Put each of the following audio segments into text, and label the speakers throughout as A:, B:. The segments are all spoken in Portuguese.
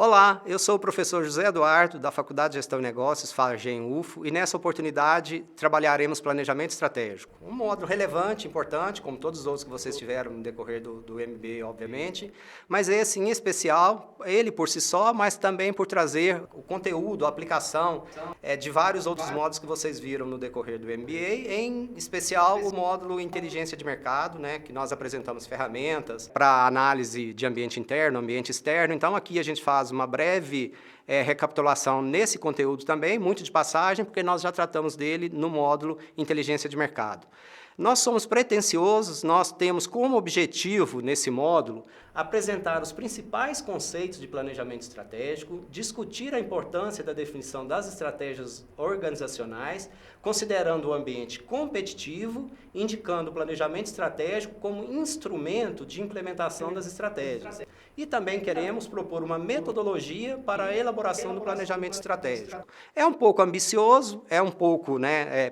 A: Olá, eu sou o professor José Eduardo, da Faculdade de Gestão e Negócios, FAGEM UFO, e nessa oportunidade trabalharemos planejamento estratégico. Um módulo relevante, importante, como todos os outros que vocês tiveram no decorrer do MBA, obviamente, mas esse em especial, ele por si só, mas também por trazer o conteúdo, a aplicação de vários outros módulos que vocês viram no decorrer do MBA, em especial o módulo Inteligência de Mercado, que nós apresentamos ferramentas para análise de ambiente interno, ambiente externo. Então aqui a gente faz uma breve recapitulação nesse conteúdo também, muito de passagem, porque nós já tratamos dele no módulo Inteligência de Mercado. Nós somos pretensiosos, nós temos como objetivo nesse módulo apresentar os principais conceitos de planejamento estratégico, discutir a importância da definição das estratégias organizacionais, considerando o ambiente competitivo, indicando o planejamento estratégico como instrumento de implementação das estratégias. E também queremos propor uma metodologia para a elaboração do planejamento estratégico. É um pouco ambicioso, é um pouco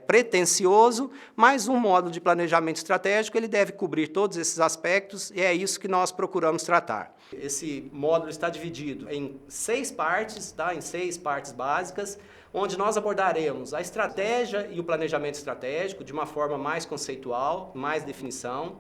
A: pretensioso, mas um módulo de planejamento estratégico ele deve cobrir todos esses aspectos e é isso que nós procuramos tratar. Esse módulo está dividido em 6 partes, em 6 partes básicas, onde nós abordaremos a estratégia e o planejamento estratégico de uma forma mais conceitual, mais definição.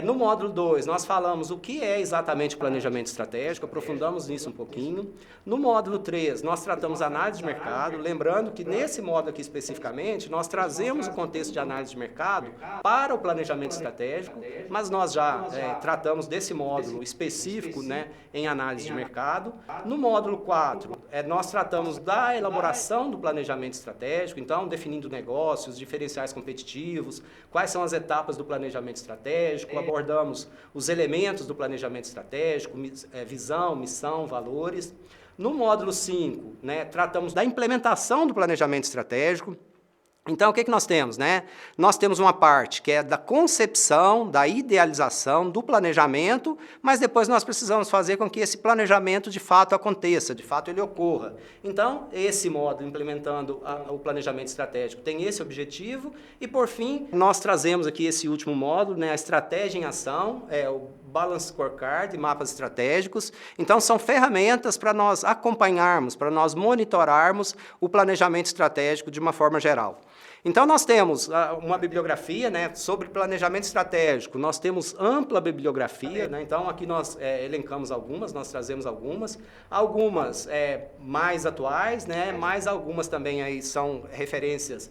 A: No módulo 2, nós falamos o que é exatamente o planejamento estratégico, aprofundamos nisso um pouquinho. No módulo 3, nós tratamos análise de mercado, lembrando que nesse módulo aqui especificamente, nós trazemos o contexto de análise de mercado para o planejamento estratégico, mas nós já tratamos desse módulo específico em análise de mercado. No módulo 4, nós tratamos da elaboração do planejamento estratégico, então definindo negócios, diferenciais competitivos, quais são as etapas do planejamento estratégico, abordamos os elementos do planejamento estratégico, visão, missão, valores. No módulo 5, tratamos da implementação do planejamento estratégico. Então, o que nós temos? Nós temos uma parte que é da concepção, da idealização, do planejamento, mas depois nós precisamos fazer com que esse planejamento de fato aconteça, de fato ele ocorra. Então, esse módulo, implementando o planejamento estratégico, tem esse objetivo. E, por fim, nós trazemos aqui esse último módulo, a estratégia em ação, o Balance Scorecard e mapas estratégicos. Então, são ferramentas para nós acompanharmos, para nós monitorarmos o planejamento estratégico de uma forma geral. Então, nós temos uma bibliografia sobre planejamento estratégico, nós temos ampla bibliografia, então aqui nós elencamos algumas, nós trazemos algumas mais atuais, mas algumas também aí são referências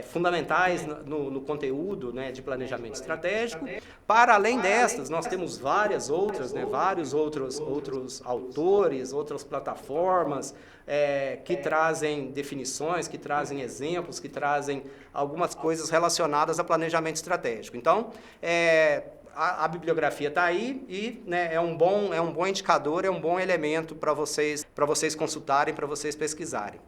A: fundamentais no conteúdo de planejamento estratégico. Para além destas, nós temos várias outras, vários outros autores, outras plataformas que trazem definições, que trazem exemplos, que trazem algumas coisas relacionadas a planejamento estratégico. Então, a bibliografia está aí e é um bom indicador, é um bom elemento para vocês consultarem, para vocês pesquisarem.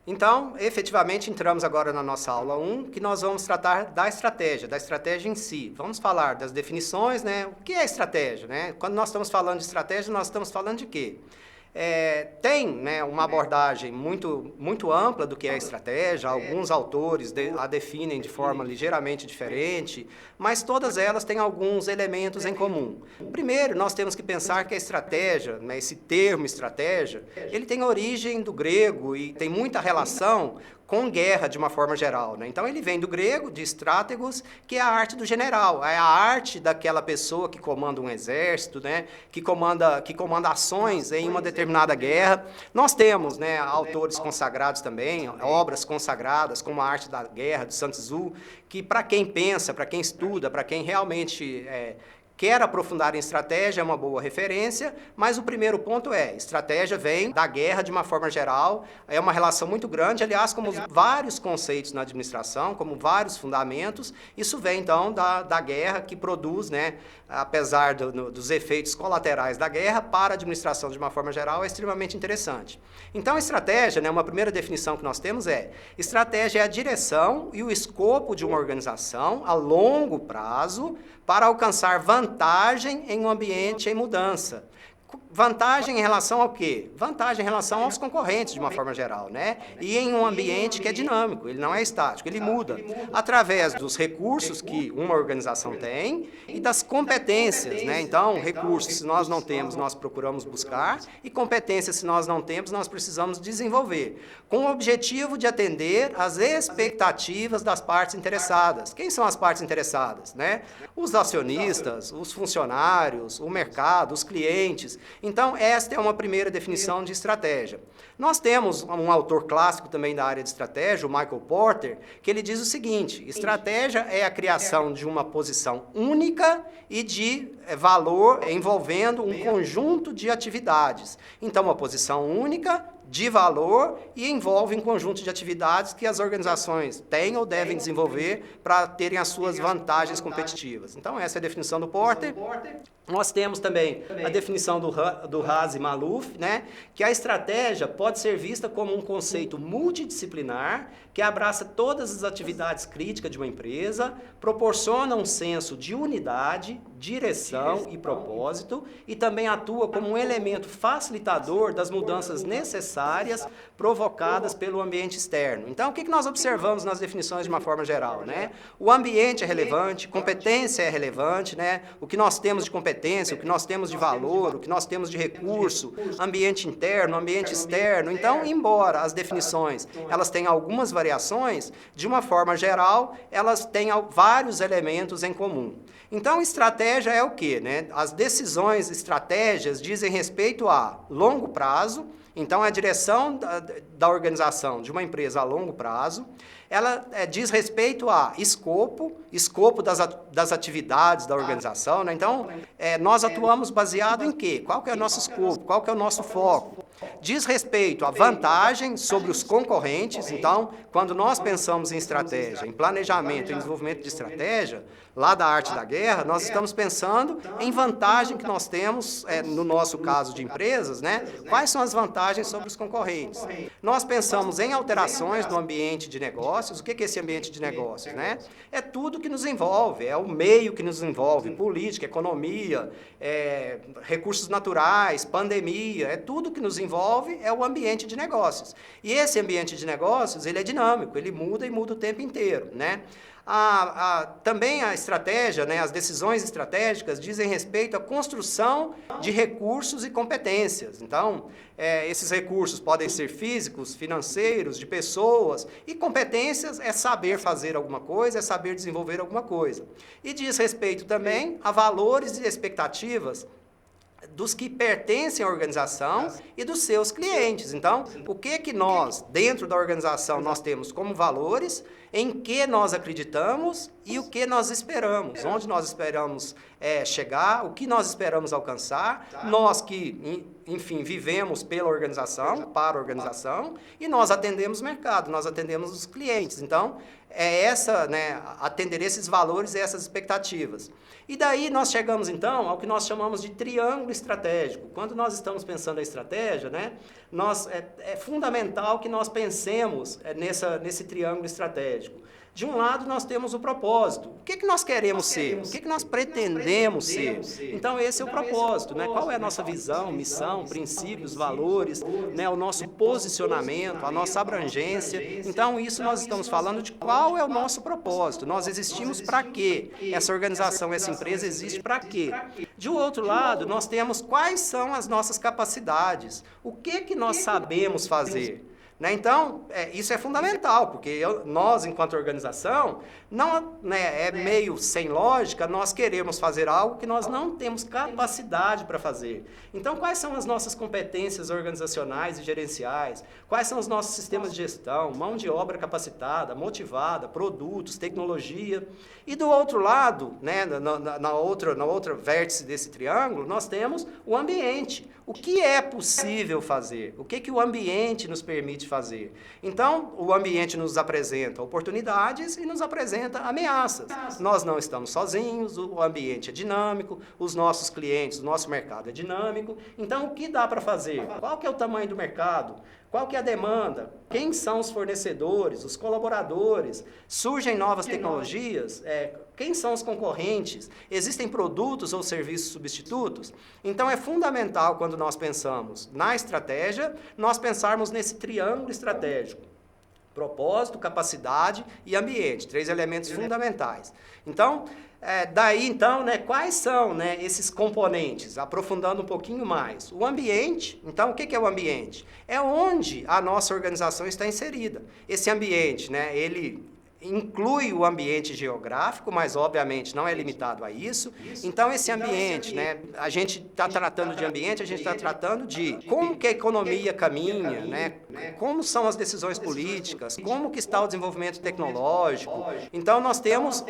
A: Então, efetivamente, entramos agora na nossa aula 1, que nós vamos tratar da estratégia em si. Vamos falar das definições, o que é estratégia? Quando nós estamos falando de estratégia, nós estamos falando de quê? Tem uma abordagem muito ampla do que é estratégia, alguns autores a definem de forma ligeiramente diferente, mas todas elas têm alguns elementos em comum. Primeiro, nós temos que pensar que a estratégia, esse termo estratégia, ele tem origem do grego e tem muita relação com guerra de uma forma geral. Então ele vem do grego, de stratégos, que é a arte do general, é a arte daquela pessoa que comanda um exército, que comanda ações em uma determinada guerra. Nós temos autores consagrados também, obras consagradas, como a Arte da Guerra, do Sun Tzu, que para quem pensa, para quem estuda, para quem realmente quer aprofundar em estratégia, é uma boa referência, mas o primeiro ponto estratégia vem da guerra de uma forma geral, é uma relação muito grande, aliás, como vários conceitos na administração, como vários fundamentos, isso vem então da guerra que produz, apesar dos efeitos colaterais da guerra, para a administração de uma forma geral é extremamente interessante. Então, a estratégia, uma primeira definição que nós temos estratégia é a direção e o escopo de uma organização a longo prazo para alcançar vantagem em um ambiente em mudança. vantagem em relação ao quê? Vantagem em relação aos concorrentes, de uma forma geral, né? E em um ambiente que é dinâmico, ele não é estático, ele muda através dos recursos que uma organização tem e das competências, né? Então, recursos, se nós não temos, nós procuramos buscar, e competências, se nós não temos, nós precisamos desenvolver, com o objetivo de atender às expectativas das partes interessadas. Quem são as partes interessadas, né? Os acionistas, os funcionários, o mercado, os clientes. Então, esta é uma primeira definição de estratégia. Nós temos um autor clássico também da área de estratégia, o Michael Porter, que ele diz o seguinte: estratégia é a criação de uma posição única e de valor envolvendo um conjunto de atividades. Então, uma posição única, de valor, e envolve um conjunto de atividades que as organizações têm ou devem desenvolver para terem as suas vantagens competitivas. Então, essa é a definição do Porter. Nós temos também a definição do Haas e Maluf, né, que a estratégia pode ser vista como um conceito multidisciplinar que abraça todas as atividades críticas de uma empresa, proporciona um senso de unidade, direção e propósito, e também atua como um elemento facilitador das mudanças necessárias provocadas pelo ambiente externo. Então, o que nós observamos nas definições de uma forma geral, né? O ambiente é relevante, competência é relevante, né? O que nós temos de competência, o que nós temos de valor, o que nós temos de recurso, ambiente interno, ambiente externo. Então, embora as definições elas tenham algumas variações, de uma forma geral, elas têm vários elementos em comum. Então, estratégia é o quê, né? As decisões, estratégias dizem respeito a longo prazo. Então, a direção da organização de uma empresa a longo prazo, ela diz respeito a escopo das atividades da organização, né? Então, nós atuamos baseado em quê? Qual que é o nosso escopo? Qual que é o nosso foco? Diz respeito à vantagem sobre os concorrentes. Então, quando nós pensamos em estratégia, em planejamento, em desenvolvimento de estratégia, lá da arte da guerra, nós estamos pensando em vantagem que nós temos, no nosso caso de empresas, né? Quais são as vantagens sobre os concorrentes? Nós pensamos em alterações no ambiente de negócios. O que é esse ambiente de negócios, né? É tudo que nos envolve, é o meio que nos envolve, política, economia, recursos naturais, pandemia, é tudo que nos envolve, é o ambiente de negócios. E esse ambiente de negócios, ele é dinâmico, ele muda e muda o tempo inteiro, né? Também a estratégia, né, as decisões estratégicas dizem respeito à construção de recursos e competências. Então, esses recursos podem ser físicos, financeiros, de pessoas, e competências é saber fazer alguma coisa, é saber desenvolver alguma coisa. E diz respeito também a valores e expectativas dos que pertencem à organização e dos seus clientes. Então, o que nós, dentro da organização, nós temos como valores, em que nós acreditamos e o que nós esperamos, onde nós esperamos chegar, o que nós esperamos alcançar, nós que, enfim, vivemos pela organização, para a organização, e nós atendemos o mercado, nós atendemos os clientes. Então, atender esses valores e essas expectativas. E daí nós chegamos, então, ao que nós chamamos de triângulo estratégico. Quando nós estamos pensando a estratégia, né, é fundamental que nós pensemos nesse triângulo estratégico. De um lado, nós temos o propósito. O que nós queremos ser? O que nós pretendemos ser? Então, esse é o propósito, né? Qual é a nossa visão, missão, princípios, valores, né? O nosso posicionamento, a nossa abrangência. Então, isso nós estamos falando de qual é o nosso propósito. Nós existimos para quê? Essa organização, essa empresa existe para quê? De outro lado, nós temos quais são as nossas capacidades. O que nós sabemos fazer? Né? Então, isso é fundamental, porque nós, enquanto organização, não, né, é meio sem lógica nós queremos fazer algo que nós não temos capacidade para fazer. Então, quais são as nossas competências organizacionais e gerenciais? Quais são os nossos sistemas de gestão, mão de obra capacitada, motivada, produtos, tecnologia? E do outro lado, né, na outra vértice desse triângulo, nós temos o ambiente. O que é possível fazer? O que o ambiente nos permite fazer? Então, o ambiente nos apresenta oportunidades e nos apresenta ameaças. Nós não estamos sozinhos, o ambiente é dinâmico, os nossos clientes, o nosso mercado é dinâmico. Então, o que dá para fazer? Qual que é o tamanho do mercado? Qual que é a demanda? Quem são os fornecedores, os colaboradores? Surgem novas tecnologias? Quem são os concorrentes? Existem produtos ou serviços substitutos? Então, é fundamental, quando nós pensamos na estratégia, nós pensarmos nesse triângulo estratégico. Propósito, capacidade e ambiente, 3 elementos fundamentais. Então, quais são, né, esses componentes? Aprofundando um pouquinho mais. O ambiente, então, o que é o ambiente? É onde a nossa organização está inserida. Esse ambiente, né, ele inclui o ambiente geográfico, mas obviamente não é limitado a isso. Então, esse ambiente, né, a gente está tratando de ambiente, a gente está tratando de como que a economia caminha, né, como são as decisões políticas, como que está o desenvolvimento tecnológico. Então,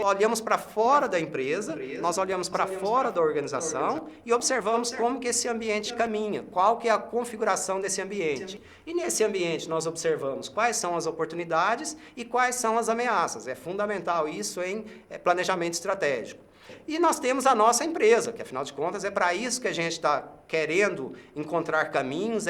A: olhamos para fora da empresa, nós olhamos para fora da organização e observamos como que esse ambiente caminha, qual que é a configuração desse ambiente. E nesse ambiente nós observamos quais são as oportunidades e quais são as ameaças. É fundamental isso em planejamento estratégico. E nós temos a nossa empresa, que afinal de contas é para isso que a gente está querendo encontrar caminhos,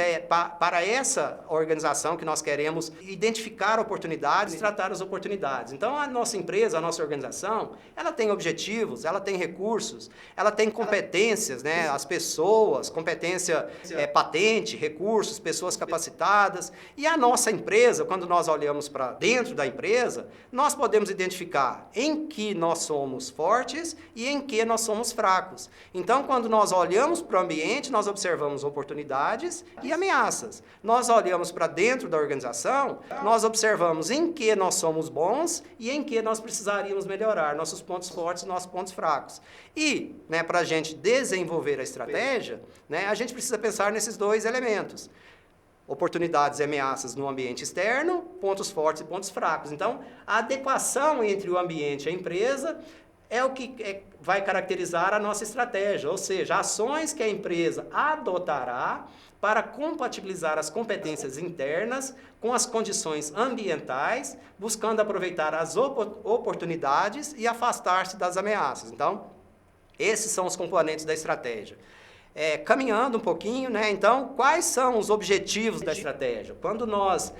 A: para essa organização que nós queremos identificar oportunidades e tratar as oportunidades. Então, a nossa empresa, a nossa organização, ela tem objetivos, ela tem recursos, ela tem competências, né? As pessoas, competência patente, recursos, pessoas capacitadas. E a nossa empresa, quando nós olhamos para dentro da empresa, nós podemos identificar em que nós somos fortes e em que nós somos fracos. Então, quando nós olhamos para o ambiente, nós observamos oportunidades e ameaças. Nós olhamos para dentro da organização, nós observamos em que nós somos bons e em que nós precisaríamos melhorar, nossos pontos fortes e nossos pontos fracos. E, né, para a gente desenvolver a estratégia, né, a gente precisa pensar nesses 2 elementos. Oportunidades e ameaças no ambiente externo, pontos fortes e pontos fracos. Então, a adequação entre o ambiente e a empresa é o que vai caracterizar a nossa estratégia, ou seja, ações que a empresa adotará para compatibilizar as competências internas com as condições ambientais, buscando aproveitar as oportunidades e afastar-se das ameaças. Então, esses são os componentes da estratégia. Caminhando um pouquinho, né? Então, quais são os objetivos da estratégia? Quando nós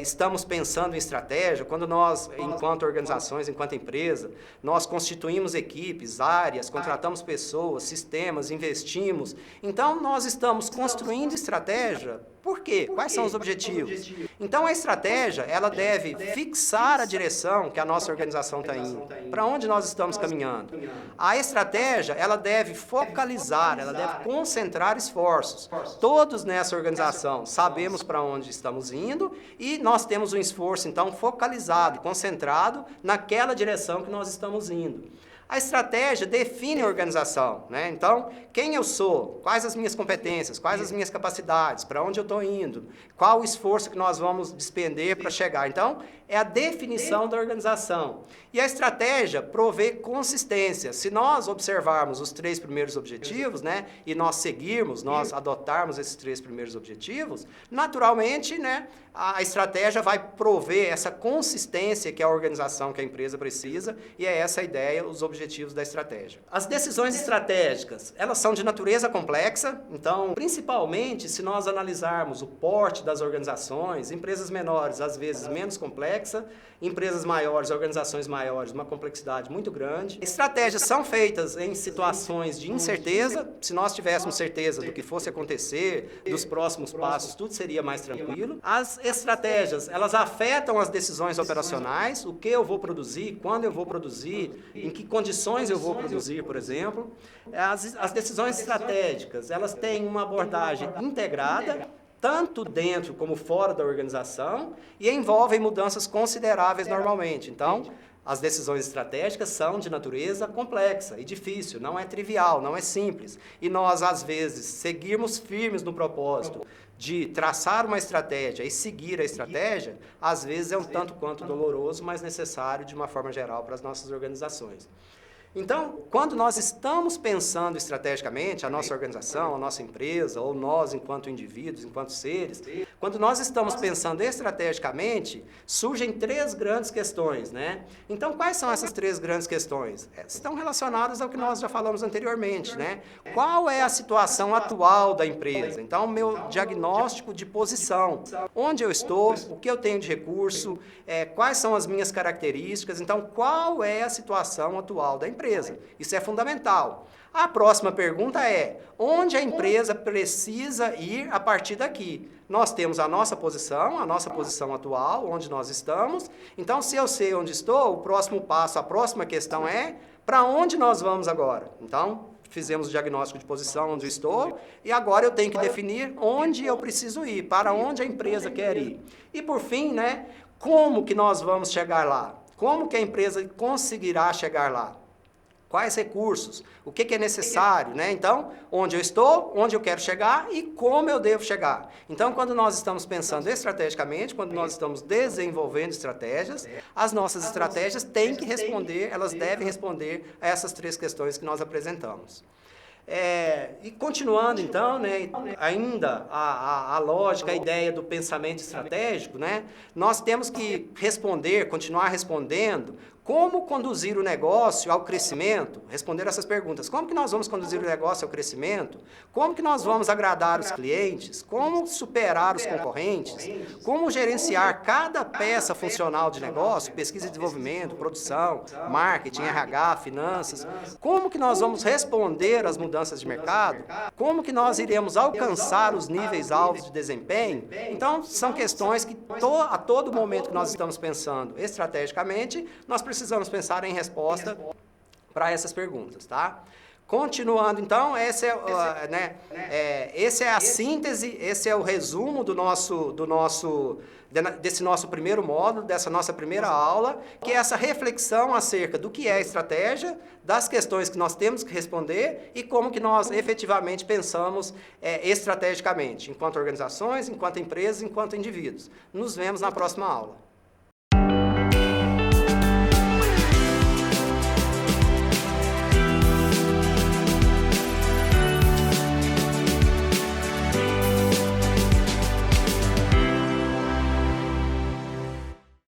A: estamos pensando em estratégia, quando nós, enquanto organizações, enquanto empresa, nós constituímos equipes, áreas, contratamos pessoas, sistemas, investimos, então nós estamos construindo estratégia. Por quê? Quais são os objetivos? Então, a estratégia, ela deve fixar a direção que a nossa organização está indo, para onde nós estamos caminhando. A estratégia, ela deve focalizar, ela deve concentrar esforços. Todos nessa organização sabemos para onde estamos indo e nós temos um esforço, então, focalizado, concentrado naquela direção que nós estamos indo. A estratégia define a organização, né? Então, quem eu sou, quais as minhas competências, quais as minhas capacidades, para onde eu estou indo, qual o esforço que nós vamos despender para chegar. Então, é a definição da organização. E a estratégia provê consistência. Se nós observarmos os 3 primeiros objetivos, né, e nós seguirmos, nós adotarmos esses 3 primeiros objetivos, naturalmente, né, a estratégia vai prover essa consistência que a organização, que a empresa precisa, e é essa a ideia, os objetivos da estratégia. As decisões estratégicas, elas são de natureza complexa, então, principalmente se nós analisarmos o porte das organizações, empresas menores, às vezes menos complexa, empresas maiores, organizações maiores, uma complexidade muito grande. Estratégias são feitas em situações de incerteza. Se nós tivéssemos certeza do que fosse acontecer, dos próximos passos, tudo seria mais tranquilo. As estratégias, elas afetam as decisões operacionais, o que eu vou produzir, quando eu vou produzir, em que condições eu vou produzir, por exemplo. As decisões estratégicas, elas têm uma abordagem integrada, tanto dentro como fora da organização, e envolvem mudanças consideráveis normalmente. Então, as decisões estratégicas são de natureza complexa e difícil, não é trivial, não é simples. E nós, às vezes, seguirmos firmes no propósito de traçar uma estratégia e seguir a estratégia, às vezes é um tanto quanto doloroso, mas necessário de uma forma geral para as nossas organizações. Então, quando nós estamos pensando estrategicamente, a nossa organização, a nossa empresa, ou nós enquanto indivíduos, enquanto seres, quando nós estamos pensando estrategicamente, surgem três grandes questões, né? Então, quais são essas três grandes questões? Estão relacionadas ao que nós já falamos anteriormente, né? Qual é a situação atual da empresa? Então, meu diagnóstico de posição, onde eu estou, o que eu tenho de recurso, quais são as minhas características, então, qual é a situação atual da empresa? Isso é fundamental. A próxima pergunta é, onde a empresa precisa ir a partir daqui? Nós temos a nossa posição atual, onde nós estamos. Então, se eu sei onde estou, o próximo passo, a próxima questão é, para onde nós vamos agora? Então, fizemos o diagnóstico de posição, onde eu estou, e agora eu tenho que definir onde eu preciso ir, para onde a empresa quer ir. E, por fim, né, como que nós vamos chegar lá? Como que a empresa conseguirá chegar lá? Quais recursos? O que é necessário, né? Então, onde eu estou, onde eu quero chegar e como eu devo chegar. Então, quando nós estamos pensando estrategicamente, quando nós estamos desenvolvendo estratégias, as nossas estratégias têm que responder, elas devem responder a essas três questões que nós apresentamos. E continuando então, né, ainda a lógica, a ideia do pensamento estratégico, né, nós temos que continuar respondendo como conduzir o negócio ao crescimento, responder essas perguntas. Como que nós vamos conduzir o negócio ao crescimento? Como que nós vamos agradar os clientes? Como superar os concorrentes? Como gerenciar cada peça funcional de negócio, pesquisa e desenvolvimento, produção, marketing, RH, finanças? Como que nós vamos responder às mudanças de mercado? Como que nós iremos alcançar os níveis alvos de desempenho? Então, são questões que a todo momento que nós estamos pensando estrategicamente, nós precisamos pensar em resposta para essas perguntas, tá? Continuando, então, essa é a síntese, esse é o resumo desse nosso primeiro módulo, dessa nossa primeira aula, que é essa reflexão acerca do que é estratégia, das questões que nós temos que responder e como que nós efetivamente pensamos estrategicamente, enquanto organizações, enquanto empresas, enquanto indivíduos. Nos vemos na próxima aula.